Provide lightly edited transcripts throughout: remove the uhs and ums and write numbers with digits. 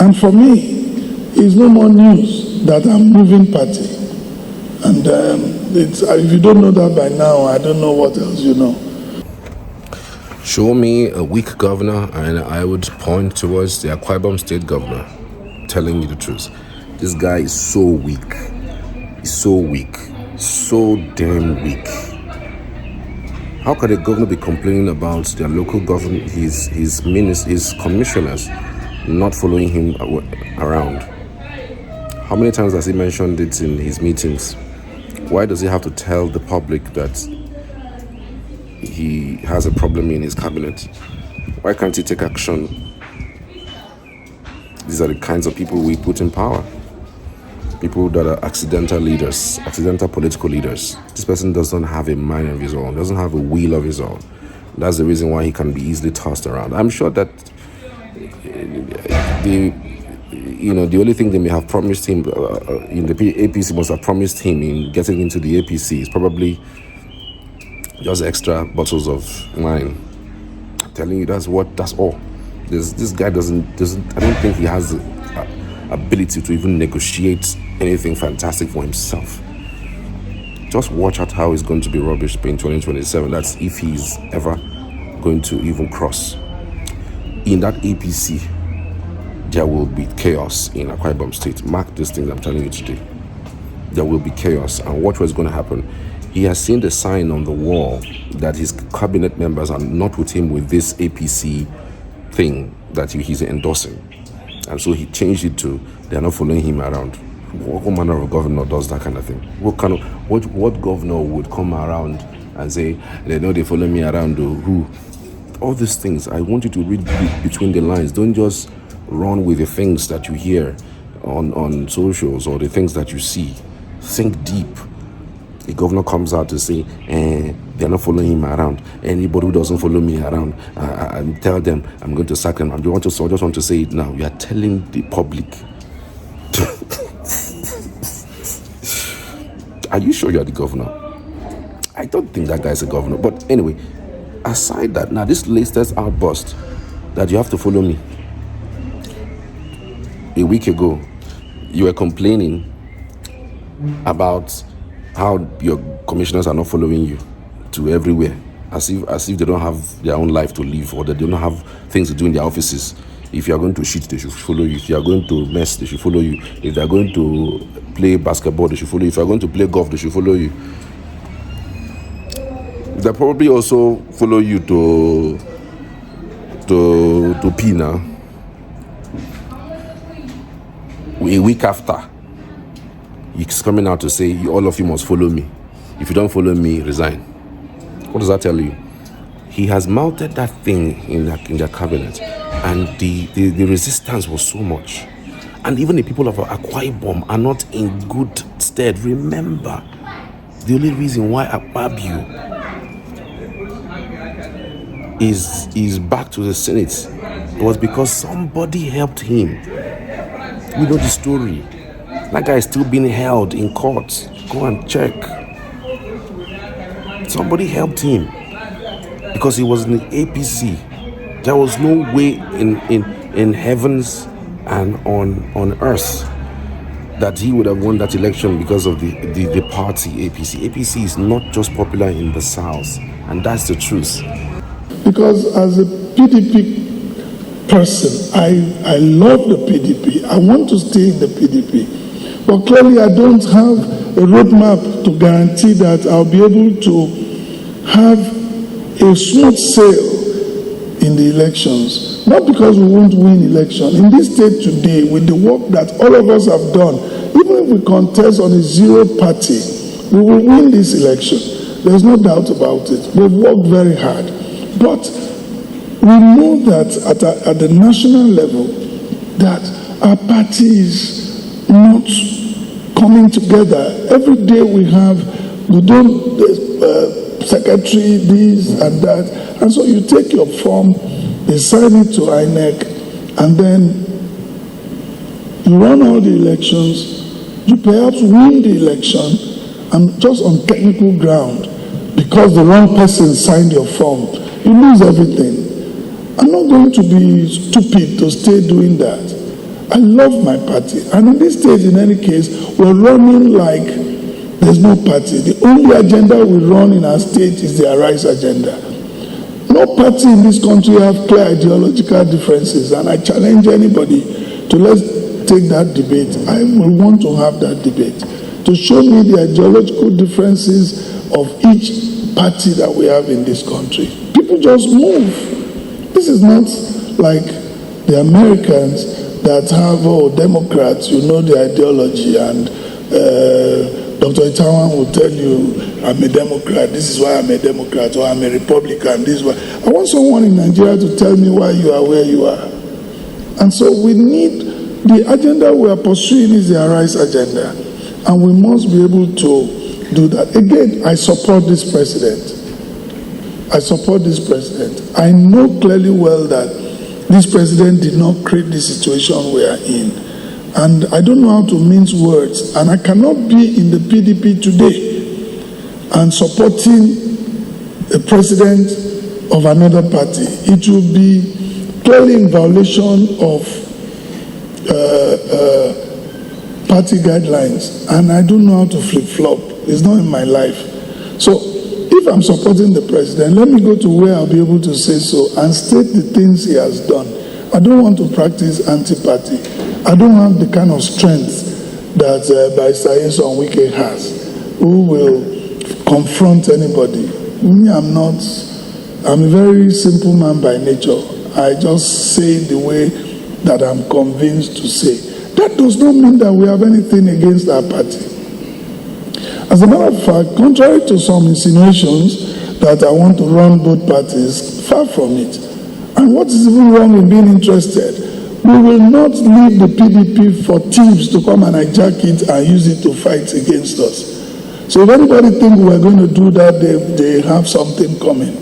And for me, it's no more news that I'm moving party. And if you don't know that by now, I don't know what else you know. Show me a weak governor and I would point towards the Akwa Ibom state governor. Telling you the truth. This guy is so weak. He's so weak. So damn weak. How can a governor be complaining about their local government, his ministers, his commissioners not following him around? How many times has he mentioned it in his meetings? Why does he have to tell the public that he has a problem in his cabinet? Why can't he take action? These are the kinds of people we put in power. People that are accidental leaders, accidental political leaders. This person doesn't have a mind of his own, doesn't have a will of his own. That's the reason why he can be easily tossed around. I'm sure that the only thing they may have promised him in the APC must have promised him in getting into the APC is probably just extra bottles of wine. I'm telling you, that's all. This guy doesn't. I don't think he has the ability to even negotiate anything fantastic for himself. Just watch out how he's going to be rubbish in 2027. That's if he's ever going to even cross. In that APC, there will be chaos in Akwa Ibom State. Mark these things I'm telling you today. There will be chaos, and watch what's going to happen. He has seen the sign on the wall that his cabinet members are not with him with this APC thing that he's endorsing. And so he changed it to, they're not following him around. What manner of governor does that kind of thing? What governor would come around and say, they know they follow me around, or who? All these things, I want you to read between the lines. Don't just run with the things that you hear on socials or the things that you see. Think deep. The governor comes out to say, they're not following him around. Anybody who doesn't follow me around, I tell them I'm going to sack them. I just want to say it now. You are telling the public. Are you sure you are the governor? I don't think that guy is a governor. But anyway, aside that, now this latest outburst that you have to follow me. A week ago, you were complaining about how your commissioners are not following you to everywhere, as if they don't have their own life to live, or that they don't have things to do in their offices. If you are going to cheat, they should follow you. If you are going to mess, they should follow you. If they are going to play basketball, they should follow you. If you are going to play golf, they should follow you. They'll probably also follow you to pee now. A week after, he's coming out to say, all of you must follow me. If you don't follow me, resign. What does that tell you? He has mounted that thing in their cabinet, and the resistance was so much. And even the people of Akwa Ibom are not in good stead. Remember, the only reason why Akpabio is back to the Senate was because somebody helped him. We know the story. That guy is still being held in court. Go and check. Somebody helped him because he was in the APC. There was no way in heavens and on earth that he would have won that election because of the party APC. APC is not just popular in the South, and that's the truth. Because as a PDP person, I love the PDP. I want to stay in the PDP. But clearly I don't have a roadmap to guarantee that I'll be able to have a smooth sail in the elections. Not because we won't win election. In this state today, with the work that all of us have done, even if we contest on a zero party, we will win this election. There's no doubt about it. We've worked very hard. But we know that at the national level, that our party is not coming together. Every day we don't secretary this and that, and so you take your form, they sign it to INEC, and then you run all the elections, you perhaps win the election, and just on technical ground, because the wrong person signed your form, you lose everything. I'm not going to be stupid to stay doing that. I love my party. And in this stage, in any case, we're running like there's no party. The only agenda we run in our state is the Arise agenda. No party in this country have clear ideological differences, and I challenge anybody to let's take that debate. I will want to have that debate to show me the ideological differences of each party that we have in this country. People just move. This is not like the Americans that have, Democrats, you know the ideology, and Dr. Itawan will tell you, I'm a Democrat, this is why I'm a Democrat, or I'm a Republican, this is why. I want someone in Nigeria to tell me why you are where you are. And so we need, the agenda we are pursuing is the Arise agenda, and we must be able to do that. Again, I support this president. I support this president. I know clearly well that this president did not create the situation we are in. And I don't know how to mince words. And I cannot be in the PDP today and supporting a president of another party. It will be clearly in violation of party guidelines. And I don't know how to flip-flop. It's not in my life. So if I'm supporting the president, let me go to where I'll be able to say so and state the things he has done. I don't want to practice anti-party. I don't have the kind of strength that Barrister Nyesom Wike has, who will confront anybody. Me, I'm a very simple man by nature. I just say the way that I'm convinced to say. That does not mean that we have anything against our party. As a matter of fact, contrary to some insinuations that I want to run both parties, far from it. And what is even wrong in being interested? We will not leave the PDP for thieves to come and hijack it and use it to fight against us. So if anybody thinks we're going to do that, they have something coming.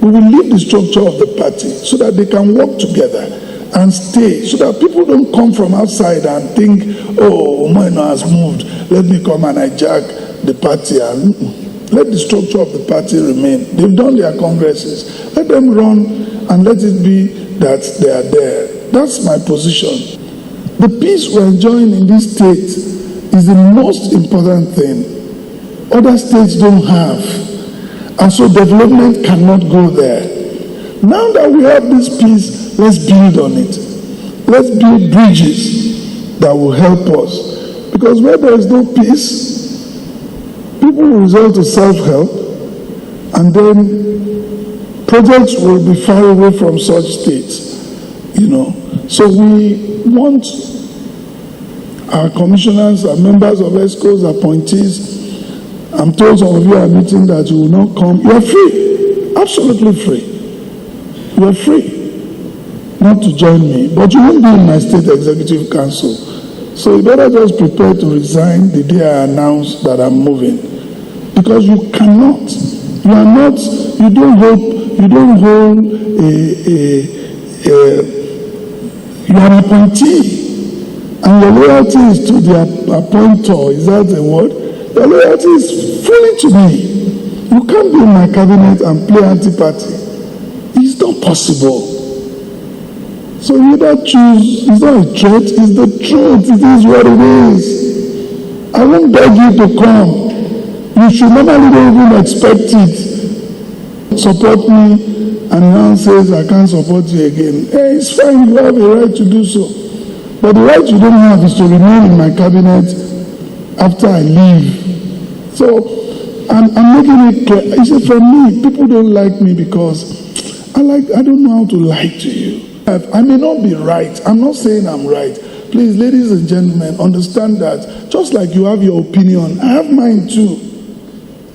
We will leave the structure of the party so that they can work together and stay, so that people don't come from outside and think, oh, Umo Eno has moved, let me come and hijack the party. And let the structure of the party remain. They've done their congresses. Let them run and let it be that they are there. That's my position. The peace we're enjoying in this state is the most important thing. Other states don't have. And so development cannot go there. Now that we have this peace, let's build on it. Let's build bridges that will help us. Because where there is no peace, people will resort to self-help, and then projects will be far away from such states, So we want our commissioners, our members of ESCOs, appointees. I'm told some of you are meeting that you will not come. You are free, absolutely free. You are free not to join me, but you won't be in my state executive council. So you better just prepare to resign the day I announce that I'm moving, because you cannot. You don't hold you are an appointee, and your loyalty is to the appointer. Is that the word? Your loyalty is fully to me. You can't be in my cabinet and play anti-party. It's not possible. So you either choose. It's not a threat. It's the truth. It is what it is. I won't beg you to come. You should normally don't even expect it. Support me. And now says, I can't support you again. Hey, it's fine, you have a right to do so. But the right you don't have is to remain in my cabinet after I leave. So, I'm making it clear. He said, for me, people don't like me because I don't know how to lie to you. I may not be right. I'm not saying I'm right. Please, ladies and gentlemen, understand that just like you have your opinion, I have mine too.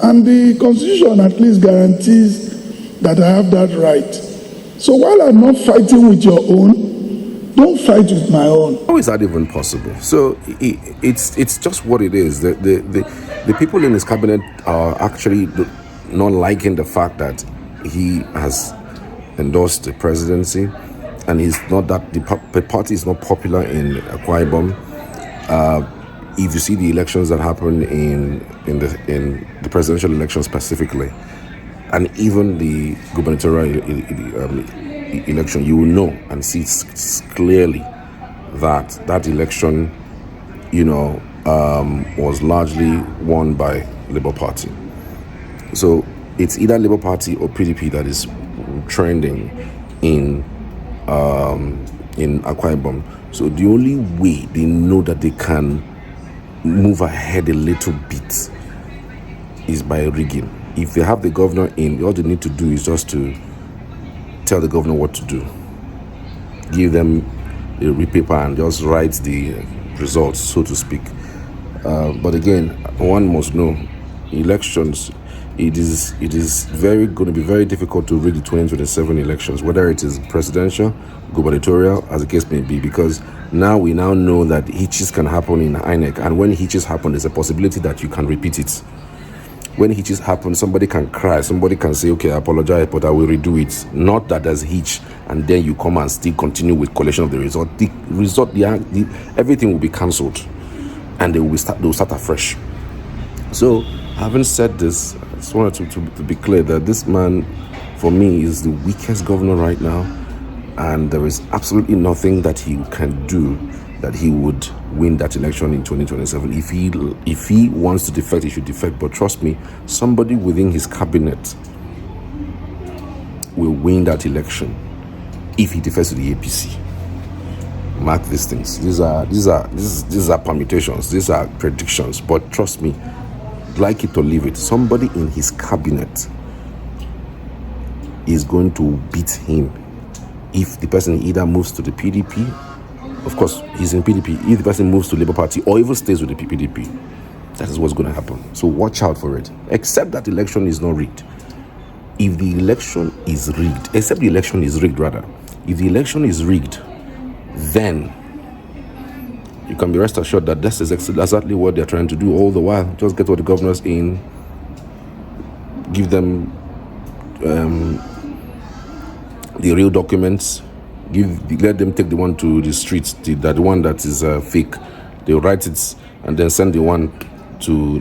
And the Constitution at least guarantees that I have that right. So while I'm not fighting with your own, don't fight with my own. How is that even possible? So it's just what it is. The people in his cabinet are actually not liking the fact that he has endorsed the presidency, and he's not that the party is not popular in Akwa Ibom. If you see the elections that happen in the presidential election specifically, and even the gubernatorial election, you will know and see clearly that election, was largely won by Labour Party. So it's either Labour Party or PDP that is trending in Akwa Ibom. So the only way they know that they can move ahead a little bit is by rigging. If they have the governor in, all they need to do is just to tell the governor what to do. Give them the repaper and just write the results, so to speak. But again, one must know, elections, it is going to be very difficult to rig the 2027 elections, whether it is presidential, gubernatorial, as the case may be, because we now know that hitches can happen in INEC, and when hitches happen, there's a possibility that you can repeat it. When hitches happen, somebody can cry, somebody can say, okay, I apologize, but I will redo it. Not that there's hitch, and then you come and still continue with collation of the result. Everything will be cancelled, and they'll start afresh. So, having said this, I just wanted to be clear that this man, for me, is the weakest governor right now, and there is absolutely nothing that he can do that he would win that election in 2027. If he wants to defect, he should defect. But trust me, somebody within his cabinet will win that election if he defects to the APC. Mark these things. These are permutations. These are predictions. But trust me, like it or leave it, somebody in his cabinet is going to beat him if the person either moves to the PDP. Of course, he's in PDP. If the person moves to Labour Party or even stays with the PDP, that is what's going to happen. So watch out for it. Except that the election is not rigged. If the election is rigged, if the election is rigged, then you can be rest assured that this is exactly what they're trying to do all the while. Just get all the governors in, give them the real documents, let them take the one to the streets, the one that is fake. They'll write it and then send the one to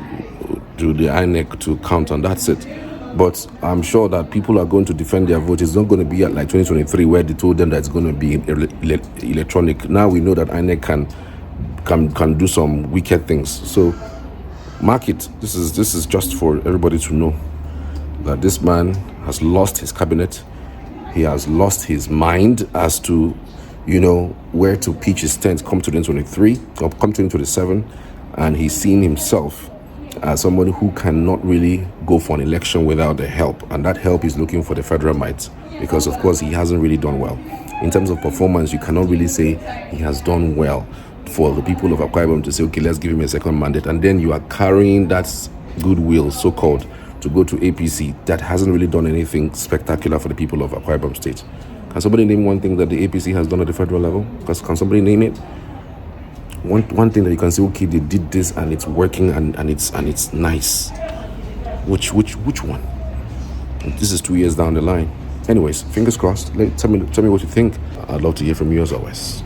the INEC to count, and that's it. But I'm sure that people are going to defend their vote. It's not going to be at like 2023 where they told them that it's going to be electronic. Now we know that INEC can do some wicked things. So mark it. This is just for everybody to know that this man has lost his cabinet. He has lost his mind as to, where to pitch his tent come 2023 or come 2027. And he's seen himself as someone who cannot really go for an election without the help. And that help is looking for the federal might, because, of course, he hasn't really done well. In terms of performance, you cannot really say he has done well for the people of Akwa Ibom to say, okay, let's give him a second mandate. And then you are carrying that goodwill, so-called, to go to APC that hasn't really done anything spectacular for the people of Akwa Ibom State. Can somebody name one thing that the APC has done at the federal level? Can somebody name it? One thing that you can say, okay, they did this and it's working and it's nice. Which one? This is 2 years down the line. Anyways, fingers crossed. Tell me what you think. I'd love to hear from you as always.